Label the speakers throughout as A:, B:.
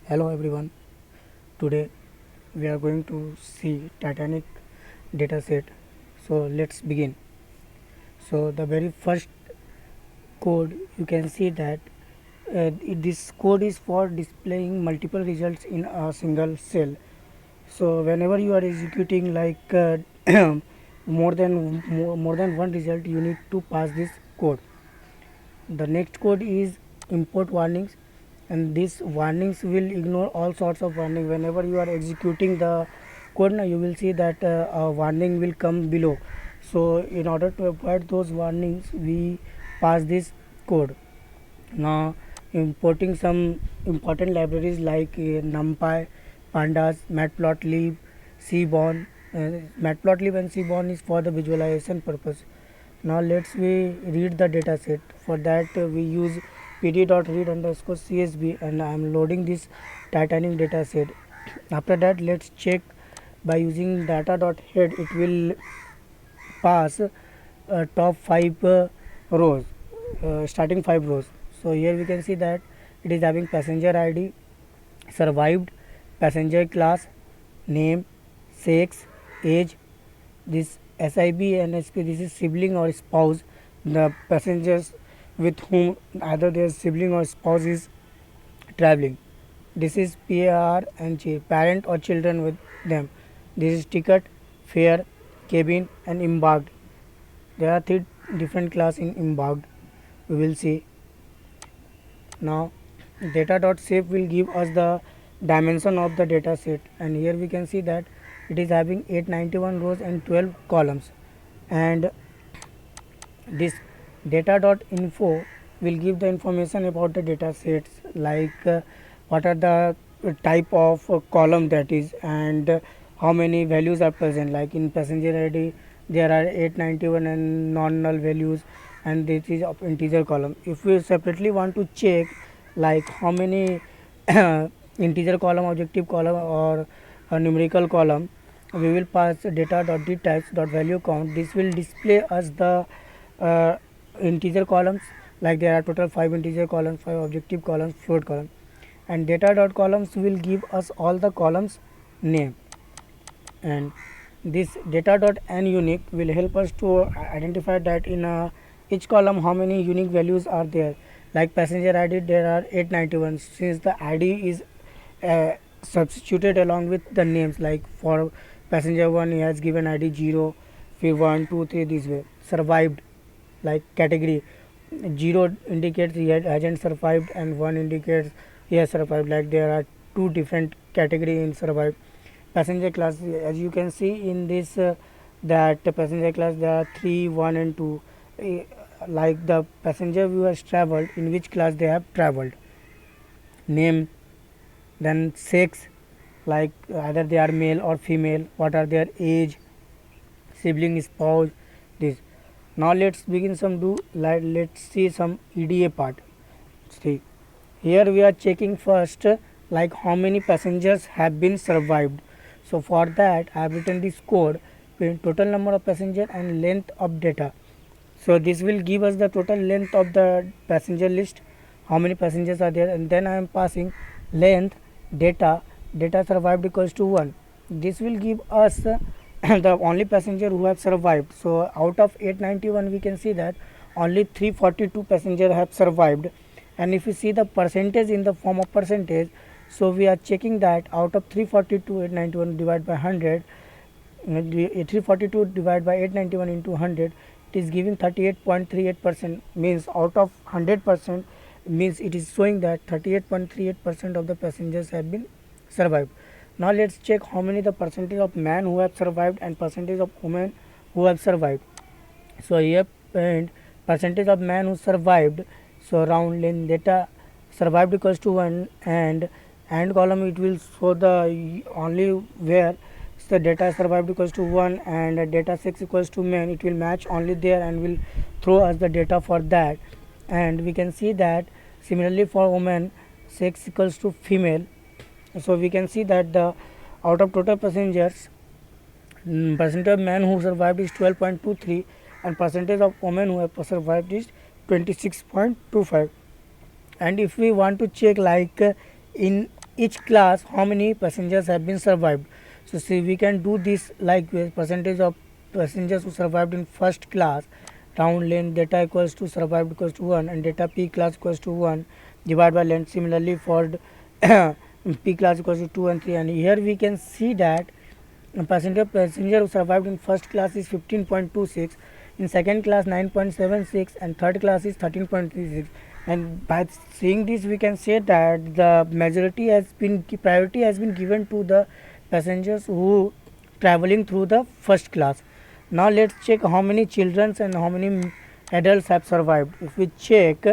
A: Hello everyone. Today we are going to see Titanic dataset. So let's begin. So the very first code you can see that this code is for displaying multiple results in a single cell. So whenever you are executing more than one result, you need to pass this code. The next code is import warnings, and these warnings will ignore all sorts of warning. Whenever you are executing the code, now you will see that a warning will come below. So in order to avoid those warnings, we pass this code. Now importing some important libraries like NumPy, Pandas, Matplotlib, Seaborn. Matplotlib and Seaborn is for the visualization purpose. Now let's we read the data set. For that we use pd.read underscore csv, and I am loading this Titanic data set. After that, let's check by using data.head. It will pass top 5 rows, starting 5 rows. So here we can see that it is having passenger id, survived, passenger class, name, sex, age. This SIB and SP, this is sibling or spouse, the passengers with whom either their sibling or spouse is traveling. This is PAR and parent or children with them. This is ticket, fare, cabin and embarked. There are three different class in embarked. We will see. Now data.shape will give us the dimension of the data set, and here we can see that it is having 891 rows and 12 columns. And this data.info will give the information about the data sets, like what are the type of column that is, and how many values are present. Like in passenger id there are 891 and non null values, and this is of integer column. If we separately want to check like how many integer column, objective column or a numerical column, we will pass data.dtypes.value count. This will display us the uh, integer columns, like there are total 5 integer columns, 5 objective columns, float column. And data.columns will give us all the columns name. And this data.nUnique will help us to identify that in each column how many unique values are there. Like passenger id there are 891, since the id is substituted along with the names. Like for passenger 1 he has given id 0, 1 2 3, this way. Survived, like category, 0 indicates he hasn't survived and 1 indicates he has survived. Like there are two different category in survived. Passenger class, as you can see in this that passenger class there are 3, 1 and 2. Like the passenger who has traveled, in which class they have traveled. Name, then sex, like either they are male or female, what are their age, sibling, spouse, this. Now let's begin some do, like let's see some EDA part. See, here we are checking first like how many passengers have been survived. So for that I have written this code with total number of passenger and length of data. So this will give us the total length of the passenger list, how many passengers are there, and then I am passing length data, data survived equals to 1. This will give us the only passenger who have survived. So out of 891 we can see that only 342 passenger have survived. And if you see the percentage in the form of percentage, so we are checking that out of 342, 891 divided by 100, 342 divided by 891 into 100, it is giving 38.38%. Means out of 100%, means it is showing that 38.38% of the passengers have been survived. Now let's check how many the percentage of men who have survived and percentage of women who have survived. So here and percentage of men who survived, so round length data survived equals to 1, and column it will show the only where the data survived equals to 1 and data 6 equals to men, it will match only there and will throw us the data for that. And we can see that similarly for women, 6 equals to female. So we can see that the out of total passengers, percentage of men who survived is 12.23 and percentage of women who have survived is 26.25. And if we want to check like in each class how many passengers have been survived. So see, we can do this like with percentage of passengers who survived in first class, round length data equals to survived equals to 1 and data p class equals to 1 divided by length. Similarly for p class equals to 2 and 3, and here we can see that passenger who survived in first class is 15.26, in second class 9.76, and third class is 13.36. And by seeing this we can say that the majority has been priority has been given to the passengers who traveling through the first class. Now let's check how many children and how many adults have survived. If we check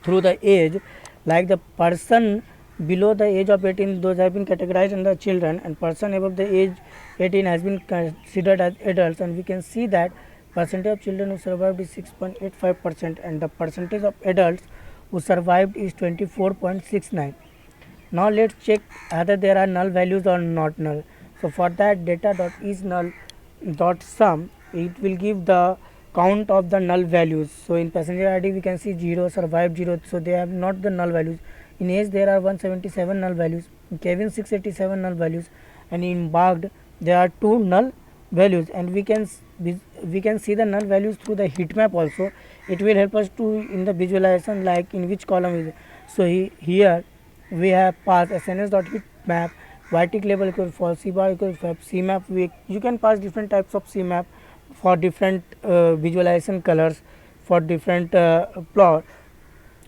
A: through the age, like the person below the age of 18, those have been categorized under children, and person above the age 18 has been considered as adults, and we can see that percentage of children who survived is 6.85% and the percentage of adults who survived is 24.69. Now let's check whether there are null values or not null. So for that, data dot is null dot sum, it will give the count of the null values. So in passenger ID we can see 0, survived 0, so they have not the null values. In age there are 177 null values, in cabin 687 null values, and in embarked there are 2 null values. And we can see the null values through the heat map also. It will help us to in the visualization like in which column is it. So here we have pass SNS dot heat map, ytick label equal false, c bar equal fab, c map. You can pass different types of c map for different visualization colors for different plot.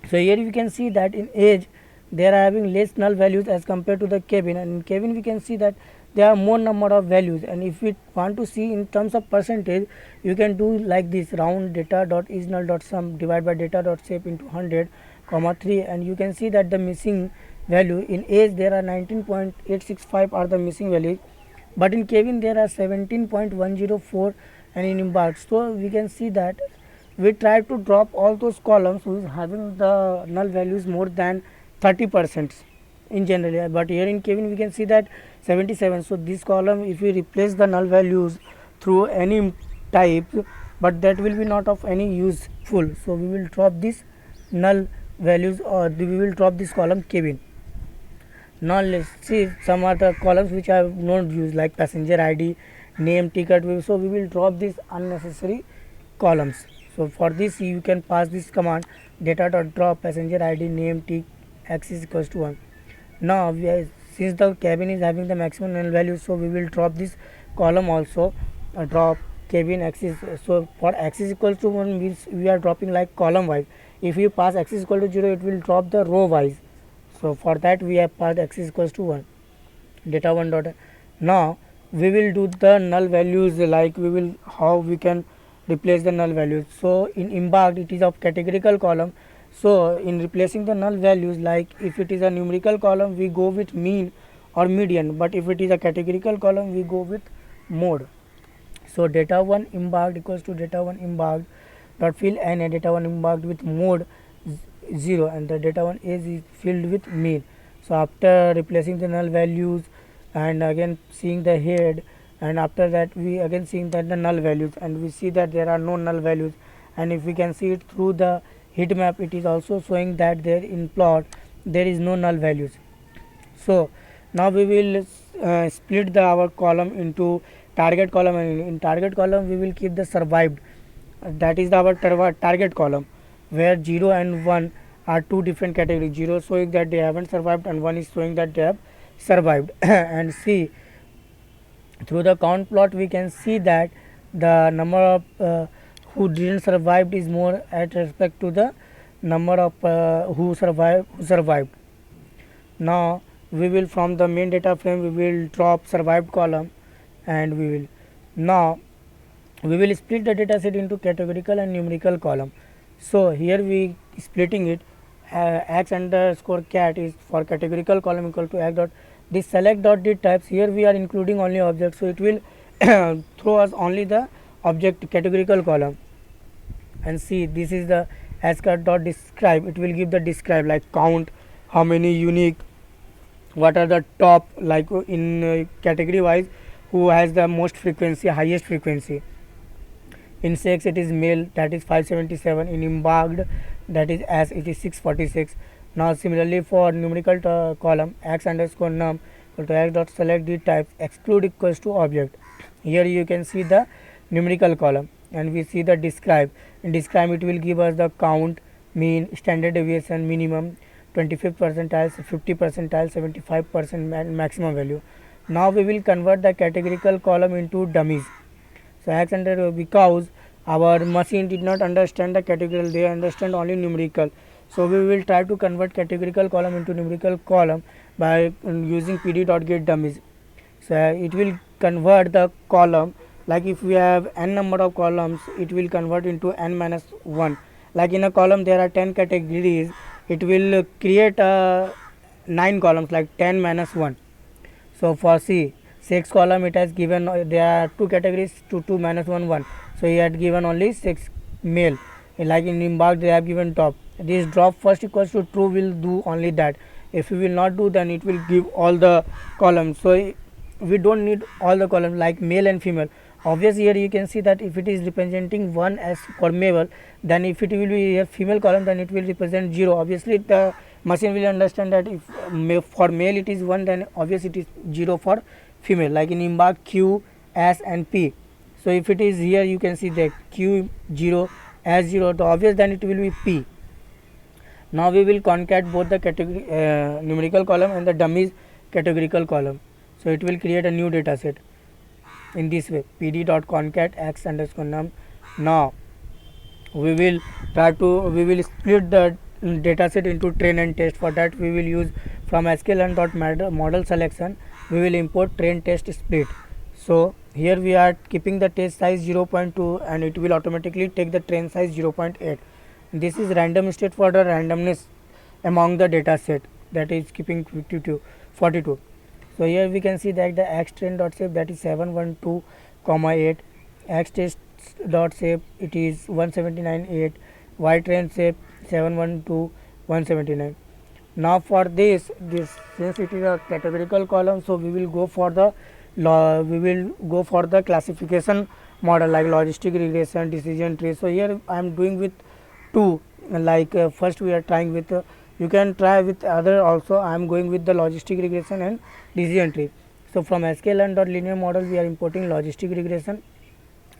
A: So here we can see that in age they are having less null values as compared to the cabin, and in cabin we can see that there are more number of values. And if we want to see in terms of percentage, you can do like this: round data dot is null dot sum divided by data dot shape into 100 comma 3, and you can see that the missing value in age there are 19.865 are the missing values, but in cabin there are 17.104 and in embarked. So we can see that we try to drop all those columns who is having the null values more than 30% in general, but here in cabin we can see that 77. So this column, if we replace the null values through any type, but that will be not of any useful, so we will drop this null values, or we will drop this column cabin. Now let's see some other columns which are not used like passenger ID, name, ticket. So we will drop these unnecessary columns. So for this you can pass this command data dot drop passenger ID, name, tick, x is equals to 1. Now since the cabin is having the maximum null value, so we will drop this column also, drop cabin axis. So for x is equals to 1 means we are dropping like column wise. If you pass x is equal to 0, it will drop the row wise. So for that we have passed x is equals to 1, data 1 dot. Now we will do the null values, like we will how we can replace the null values. So in embarked it is of categorical column. So in replacing the null values, like if it is a numerical column we go with mean or median, but if it is a categorical column we go with mode. So data 1 embarked equals to data 1 embarked dot fill and a data 1 embarked with mode 0, and the data 1 is filled with mean. So after replacing the null values and again seeing the head, and after that we again seeing that the null values, and we see that there are no null values. And if we can see it through the heat map, it is also showing that there in plot there is no null values. So now we will split our column into target column, and in target column we will keep the survived, that is our target column, where 0 and 1 are two different categories. 0 showing that they haven't survived and 1 is showing that they have survived. And see through the count plot we can see that the number of who didn't survive is more at respect to the number of who survived. Now we will, from the main data frame, we will drop survived column, and we will split the data set into categorical and numerical column. So here we splitting it, x underscore cat is for categorical column equal to x dot this select dot did types. Here we are including only objects, so it will throw us only the object categorical column. And see, this is the ascot dot describe, it will give the describe like count, how many unique, what are the top, like in category wise who has the most frequency, highest frequency. In sex it is male, that is 577. In embarked, that is as it is 646. Now similarly for numerical column x underscore num equal to x dot select the type exclude equals to object. Here you can see the numerical column and we see the describe. In describe it will give us the count, mean, standard deviation, minimum, 25th percentile, 50 percentile, 75% maximum value. Now we will convert the categorical column into dummies. So x under because our machine did not understand the categorical, they understand only numerical. So we will try to convert categorical column into numerical column by using pd.getDummies. So it will convert the column, like if we have n number of columns, it will convert into n minus 1. Like in a column there are 10 categories, it will create 9 columns like 10 minus 1. So for C 6 column it has given there are 2 categories, 2 minus 1 1. So he had given only 6 male. Like in embark they have given top. This drop first equals to true will do only that. If we will not do, then it will give all the columns. So we don't need all the columns like male and female. Obviously here you can see that if it is representing 1 as for male, then if it will be a female column, then it will represent 0. Obviously the machine will understand that if for male it is 1, then obviously it is 0 for female. Like in embark Q, S and P. So if it is here you can see that Q 0, S 0, the obvious then it will be P. Now we will concat both the category numerical column and the dummies categorical column. So it will create a new data set in this way, pd.concat x underscore num. Now we will split the data set into train and test. For that we will use from sklearn.model selection we will import train test split. So here we are keeping the test size 0.2 and it will automatically take the train size 0.8. This is random state for the randomness among the data set, that is keeping 42. So here we can see that the x train dot shape, that is 712, 8, x test dot shape it is 179.8, y train shape 712, 179. Now for this since it is a categorical column, so we will go for the classification model like logistic regression, decision tree. So here I am doing with 2, like first we are trying with you can try with other also. I am going with the logistic regression and decision tree. So from sklearn.linear model we are importing logistic regression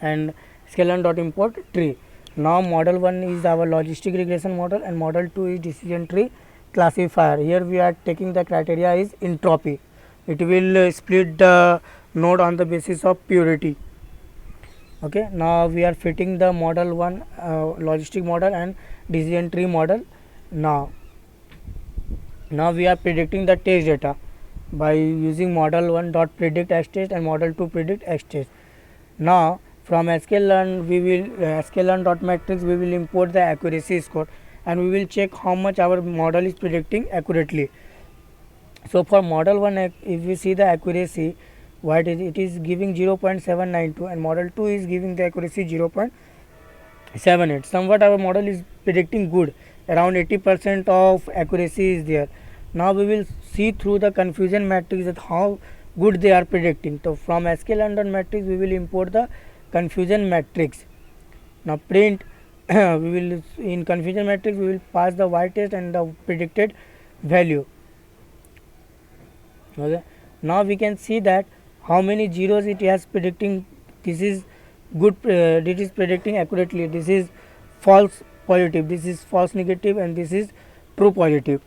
A: and sklearn.import tree. Now model 1 is our logistic regression model and model 2 is decision tree classifier. Here we are taking the criteria is entropy. It will split the node on the basis of purity. Okay, now we are fitting the model 1 logistic model and decision tree model. Now we are predicting the test data by using model 1 dot predict x test and model 2 predict x test. Now from sklearn we will sklearn dot matrix we will import the accuracy score and we will check how much our model is predicting accurately. So for model 1 if we see the accuracy, what is it is giving 0.792 and model 2 is giving the accuracy 0.78. Somewhat our model is predicting good, around 80% of accuracy is there. Now we will see through the confusion matrix that how good they are predicting. So from sklearn matrix we will import the confusion matrix. Now print we will in confusion matrix we will pass the y test and the predicted value. Okay, now we can see that how many zeros it has predicting. This is good, it is predicting accurately. This is false positive, this is false negative and this is true positive.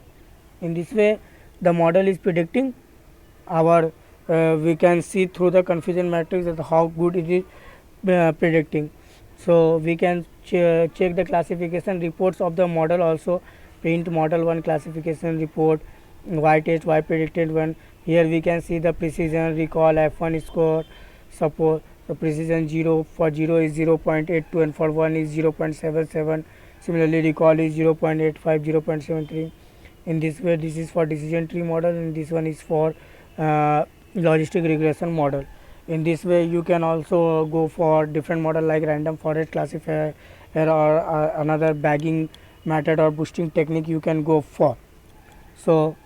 A: In this way the model is predicting our we can see through the confusion matrix that how good it is predicting. So we can check the classification reports of the model also. Print model 1 classification report, y test, y predicted 1. Here we can see the precision, recall, f1 score, suppose the precision 0 for 0 is 0.82 and for 1 is 0.77. Similarly recall is 0.85, 0.73. In this way this is for decision tree model and this one is for logistic regression model. In this way you can also go for different model like random forest classifier or another bagging method or boosting technique you can go for. So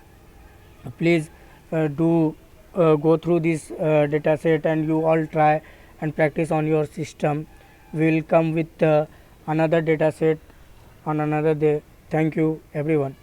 A: please do go through this data set and you all try and practice on your system. We will come with another data set on another day. Thank you everyone.